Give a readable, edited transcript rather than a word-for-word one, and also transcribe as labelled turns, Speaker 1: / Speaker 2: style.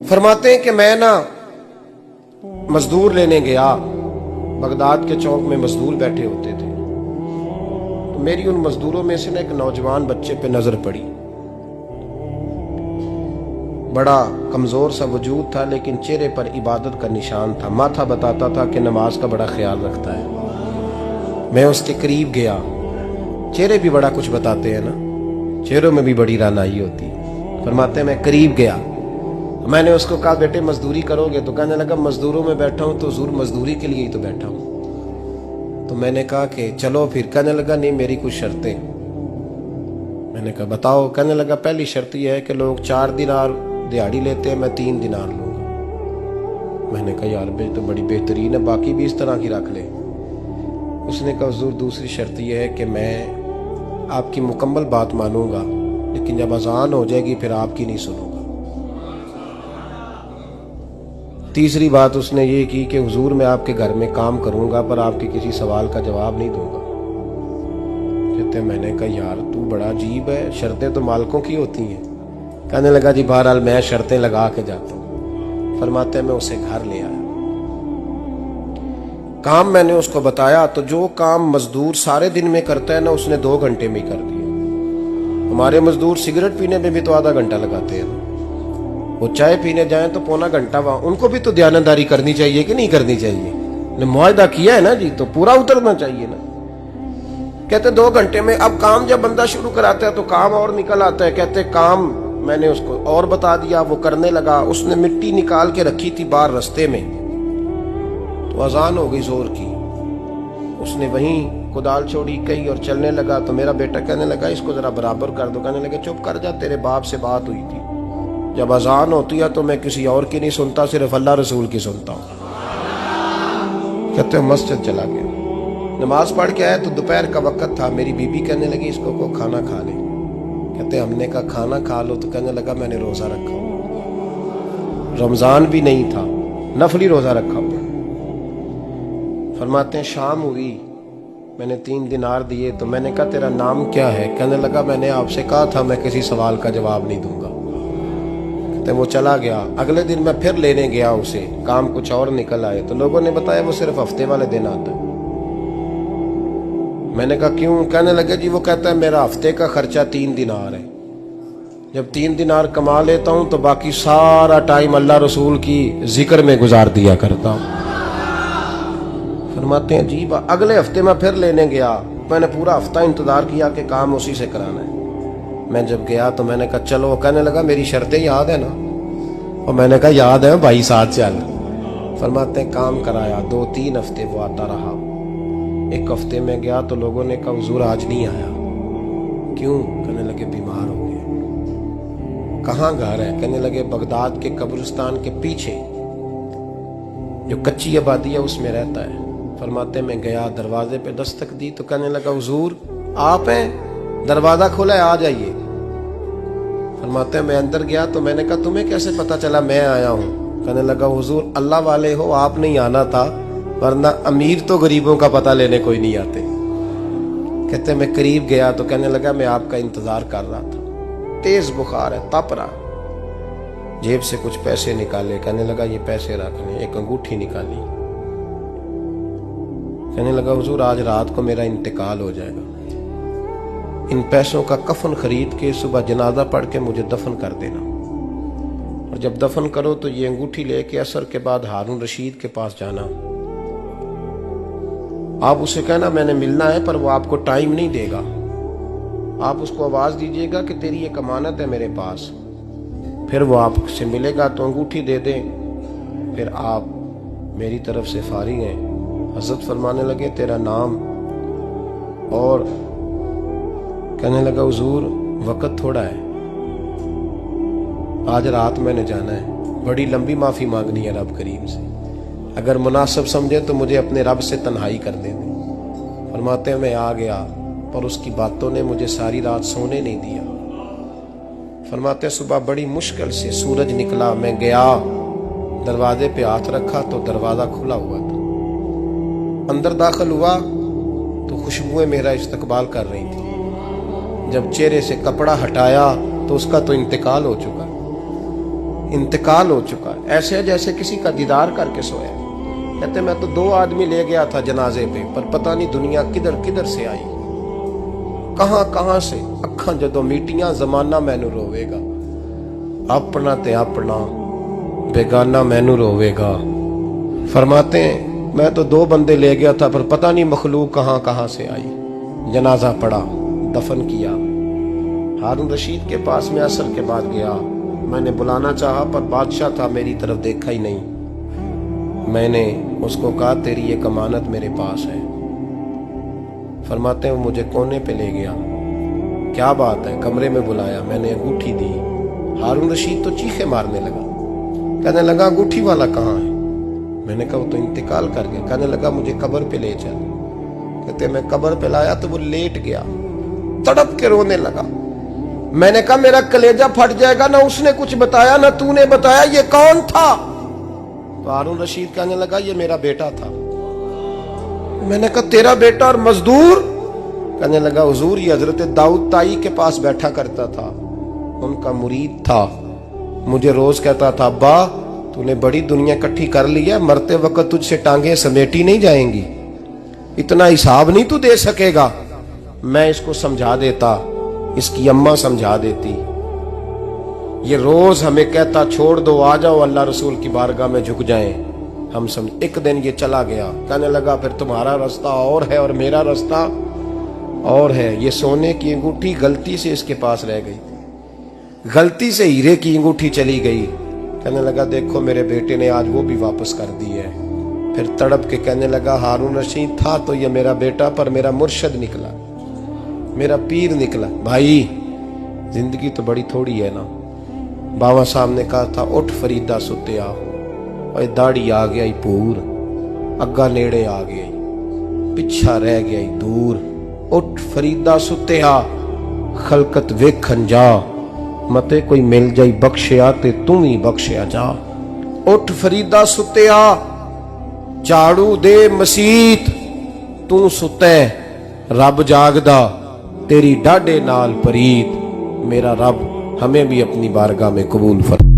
Speaker 1: फरमाते हैं कि मैं ना मजदूर लेने गया। बगदाद के चौक में मजदूर बैठे होते थे, तो मेरी उन मजदूरों में से ना एक नौजवान बच्चे पे नजर पड़ी। बड़ा कमजोर सा वजूद था, लेकिन चेहरे पर इबादत का निशान था। माथा बताता था कि नमाज का बड़ा ख्याल रखता है। मैं उसके करीब गया। चेहरे भी बड़ा कुछ बताते हैं ना, चेहरों में भी बड़ी रानाई होती है। फरमाते हैं मैं करीब गया, मैंने उसको कहा बेटे मजदूरी करोगे? तो कहने लगा मजदूरों में बैठा हूं तो हुजूर मजदूरी के लिए ही तो बैठा हूं। तो मैंने कहा कि चलो फिर। कहने लगा नहीं मेरी कुछ शर्तें। मैंने कहा बताओ। कहने लगा पहली शर्त यह है कि लोग 4 दिनार दिहाड़ी लेते हैं, मैं 3 दिनार लूंगा। मैंने कहा यार बे तो बड़ी बेहतरीन है, बाकी भी इस तरह की रख ले। उसने कहा हुजूर दूसरी शर्त यह है कि मैं आपकी मुकम्मल बात मानूंगा, लेकिन जब अजान हो जाएगी फिर आपकी नहीं सुनूंगा। तीसरी बात उसने ये की कि हुजूर मैं आपके घर में काम करूंगा, पर आपके किसी सवाल का जवाब नहीं दूंगा। कहते मैंने कहा यार तू बड़ा अजीब है, शर्तें तो मालिकों की होती हैं। कहने लगा जी बहरहाल मैं शर्तें लगा के जाता हूँ। फरमाते हैं मैं उसे घर ले आया। काम मैंने उसको बताया, तो जो काम मजदूर सारे दिन में करता है ना, उसने 2 घंटे में ही कर दिया। हमारे मजदूर सिगरेट पीने में भी तो आधा घंटा लगाते हैं। वो चाय पीने जाए तो पौना घंटा वहां। उनको भी तो दयानतदारी करनी चाहिए कि नहीं करनी चाहिए? ने मुआहदा किया है ना जी, तो पूरा उतरना चाहिए ना। कहते 2 घंटे में। अब काम जब बंदा शुरू कराता है तो काम और निकल आता है। कहते काम मैंने उसको और बता दिया, वो करने लगा। उसने मिट्टी निकाल के रखी थी बाहर रास्ते में, तो अजान हो गई जोर की। उसने वहीं कुदाल छोड़ी कही और चलने लगा। तो मेरा बेटा कहने लगा इसको जरा बराबर कर दो। कहने लगे चुप कर जा, तेरे बाप से बात हुई थी, जब अजान होती है तो मैं किसी और की नहीं सुनता, सिर्फ अल्लाह रसूल की सुनता हूँ। कहते मस्जिद चला गया, नमाज पढ़ के आया तो दोपहर का वक्त था। मेरी बीबी कहने लगी इसको को खाना खा ले। कहते हमने कहा खाना खा लो, तो कहने लगा मैंने रोजा रखा हुआ, रमजान भी नहीं था, नफली रोजा रखा हुआ। फरमाते हैं शाम हुई, मैंने 3 दिनार दिए। तो मैंने कहा तेरा नाम क्या है? कहने लगा मैंने आपसे कहा था मैं किसी सवाल का जवाब नहीं दूंगा। तो वो चला गया। अगले दिन मैं फिर लेने गया उसे, काम कुछ और निकल आए। तो लोगों ने बताया वो सिर्फ हफ्ते वाले दिन आता है। मैंने कहा क्यों? कहने लगे जी वो कहता है मेरा हफ्ते का खर्चा 3 दिनार है, जब 3 दिनार कमा लेता हूं तो बाकी सारा टाइम अल्लाह रसूल की जिक्र में गुजार दिया करता हूं। फरमाते हैं जी अगले हफ्ते मैं फिर लेने गया। मैंने पूरा हफ्ता इंतजार किया कि काम उसी से कराना है। मैं जब गया तो मैंने कहा चलो। कहने लगा मेरी शर्तें याद है ना? और मैंने कहा याद है भाई साथ चल। फरमाते हैं काम कराया। 2-3 हफ्ते वो आता रहा। एक हफ्ते में गया तो लोगों ने कहा हुजूर आज नहीं आया। क्यों? कहने लगे बीमार हो गए। कहाँ घर है? कहने लगे बगदाद के कब्रिस्तान के पीछे जो कच्ची आबादी है उसमें रहता है। फरमाते मैं गया, दरवाजे पे दस्तक दी तो कहने लगा हुजूर आप हैं? दरवाजा खोला है, आ जाइए। फरमाते हैं मैं अंदर गया तो मैंने कहा तुम्हें कैसे पता चला मैं आया हूँ? कहने लगा हुजूर अल्लाह वाले हो, आप नहीं आना था, वरना अमीर तो गरीबों का पता लेने कोई नहीं आते। कहते मैं करीब गया तो कहने लगा मैं आपका इंतजार कर रहा था, तेज बुखार है, तप रहा। जेब से कुछ पैसे निकाले। कहने लगा ये पैसे रख लें। एक अंगूठी निकाली। कहने लगा हुजूर आज रात को मेरा इंतकाल हो जाएगा, इन पैसों का कफन खरीद के सुबह जनाजा पढ़ के मुझे दफन कर देना, और जब दफन करो तो ये अंगूठी लेके असर के बाद हारून रशीद के पास जाना। आप उसे कहना मैंने मिलना है, पर वो आपको टाइम नहीं देगा। आप उसको आवाज दीजिएगा कि तेरी एक अमानत है मेरे पास। फिर वो आपसे मिलेगा तो अंगूठी दे दें, फिर आप मेरी तरफ से फारिग हैं। हजरत फरमाने लगे तेरा नाम? और कहने लगा हुजूर वक्त थोड़ा है, आज रात मैंने जाना है, बड़ी लंबी माफी मांगनी है रब करीम से, अगर मुनासिब समझे तो मुझे अपने रब से तन्हाई कर दे। फरमाते हैं मैं आ गया, पर उसकी बातों ने मुझे सारी रात सोने नहीं दिया। फरमाते हैं सुबह बड़ी मुश्किल से सूरज निकला, मैं गया दरवाजे पे हाथ रखा तो दरवाजा खुला हुआ था। अंदर दाखिल हुआ तो खुशबुएं मेरा इस्तकबाल कर रही थी। जब चेहरे से कपड़ा हटाया तो उसका तो इंतकाल हो चुका। इंतकाल हो चुका है, ऐसे है जैसे किसी का दीदार करके सोया। कहते मैं तो 2 आदमी ले गया था जनाजे पे, पर पता नहीं दुनिया किधर किधर से आई, कहां से। अखां जदों मीटियां जमाना मैनू रोवेगा, अपना ते अपना बेगाना मैनू रोवेगा। फरमाते हैं मैं तो 2 बंदे ले गया था, पर पता नहीं मखलूक कहां से आई। जनाजा पड़ा, दफन किया। हारून रशीद के पास में असर के बाद गया, मैंने बुलाना चाहा पर बादशाह था, मेरी तरफ देखा ही नहीं। मैंने उसको कहा तेरी एक अमानत मेरे पास है। फरमाते हैं वो मुझे कोने पे ले गया, क्या बात है, कमरे में बुलाया, मैंने अंगूठी दी। हारून रशीद तो चीखे मारने लगा, कहने लगा अंगूठी वाला कहाँ है? मैंने कहा वो तो इंतकाल कर गया। कहने लगा मुझे कब्र पे ले चल। कहते मैं कब्र पे लाया तो वो लेट गया, तड़प के रोने लगा। मैंने कहा मेरा कलेजा फट जाएगा, ना उसने कुछ बताया ना तूने बताया, ये कौन था? तो हारून रशीद कहने लगा ये मेरा बेटा था। मैंने कहा तेरा बेटा और मजदूर? कहने लगा हुजूर ये हजरत दाऊद ताई के पास बैठा करता था, उनका मुरीद था, मुझे रोज कहता था अब्बा तूने बड़ी दुनिया इकट्ठी कर ली है, मरते वक्त तुझसे टांगे समेटी नहीं जाएंगी, इतना हिसाब नहीं तू दे सकेगा। मैं इसको समझा देता, इसकी अम्मा समझा देती। ये रोज हमें कहता छोड़ दो, आ जाओ अल्लाह रसूल की बारगाह में झुक जाएं। हम समझ। एक दिन ये चला गया, कहने लगा फिर तुम्हारा रास्ता और है और मेरा रास्ता और है। ये सोने की अंगूठी गलती से इसके पास रह गई, गलती से हीरे की अंगूठी चली गई। कहने लगा देखो मेरे बेटे ने आज वो भी वापस कर दी है। फिर तड़प के कहने लगा हारून रशीद था तो ये मेरा बेटा, पर मेरा मुर्शद निकला, मेरा पीर निकला। भाई जिंदगी तो बड़ी थोड़ी है ना। बाबा साहब ने कहा था उठ फरीदा सुत्या, और दाढ़ी आ गया ही पूर, अग्गा नेड़े आ गया, पिछा रह गया ही दूर। उठ फरीदा सुत्या खलकत वेखन जा, मते कोई मिल जाई बख्शिया ते तू ही बख्शिया जा। उठ फरीदा सुत्या झाड़ू दे मसीत, तू सुते रब जागदा, तेरी डाडे नाल परीत। मेरा रब हमें भी अपनी बारगाह में कबूल फरमा।